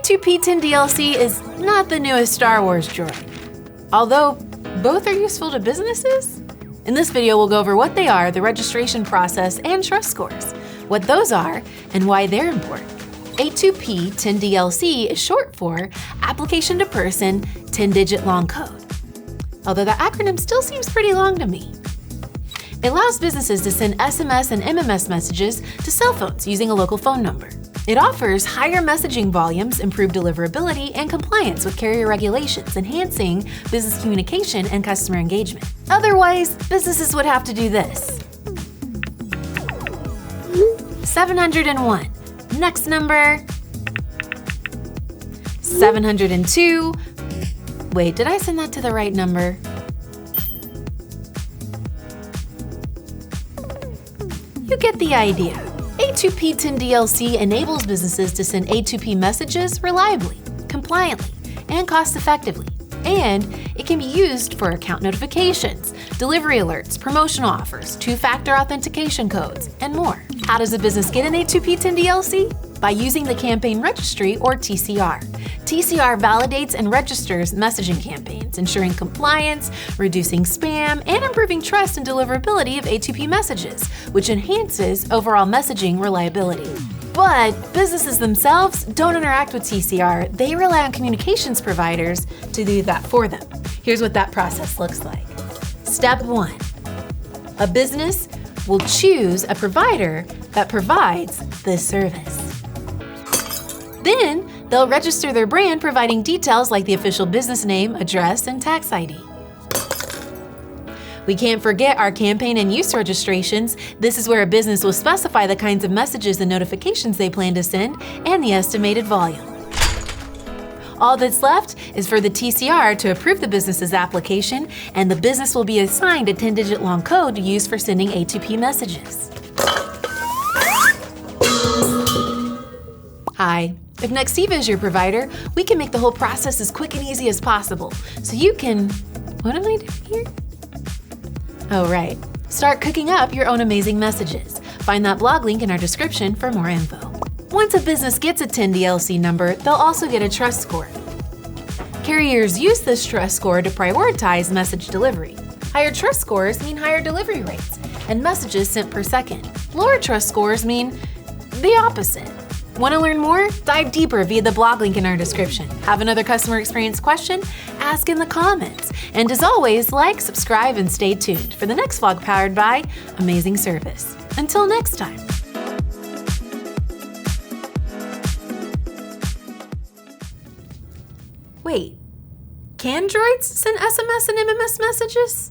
A2P 10DLC is not the newest Star Wars droid, although both are useful to businesses. In this video, we'll go over what they are, the registration process, and trust scores, what those are, and why they're important. A2P 10DLC is short for Application to Person 10-digit long code, although the acronym still seems pretty long to me. It allows businesses to send SMS and MMS messages to cell phones using a local phone number. It offers higher messaging volumes, improved deliverability, and compliance with carrier regulations, enhancing business communication and customer engagement. Otherwise, businesses would have to do this. 701. Next number. 702. Wait, did I send that to the right number? You get the idea. A2P 10DLC enables businesses to send A2P messages reliably, compliantly, and cost-effectively. And it can be used for account notifications, delivery alerts, promotional offers, two-factor authentication codes, and more. How does a business get an A2P 10DLC? By using the Campaign Registry, or TCR. TCR validates and registers messaging campaigns, ensuring compliance, reducing spam, and improving trust and deliverability of A2P messages, which enhances overall messaging reliability. But businesses themselves don't interact with TCR. They rely on communications providers to do that for them. Here's what that process looks like. Step 1. A business will choose a provider that provides this service. Then, they'll register their brand, providing details like the official business name, address, and tax ID. We can't forget our campaign and use registrations. This is where a business will specify the kinds of messages and notifications they plan to send and the estimated volume. All that's left is for the TCR to approve the business's application, and the business will be assigned a 10-digit long code to use for sending A2P messages. Hi. If Nextiva is your provider, we can make the whole process as quick and easy as possible, so you can… What am I doing here? Oh, right. Start cooking up your own amazing messages. Find that blog link in our description for more info. Once a business gets a 10DLC number, they'll also get a trust score. Carriers use this trust score to prioritize message delivery. Higher trust scores mean higher delivery rates and messages sent per second. Lower trust scores mean the opposite. Want to learn more? Dive deeper via the blog link in our description. Have another customer experience question? Ask in the comments. And as always, like, subscribe, and stay tuned for the next vlog powered by Amazing Service. Until next time. Wait, can droids send SMS and MMS messages?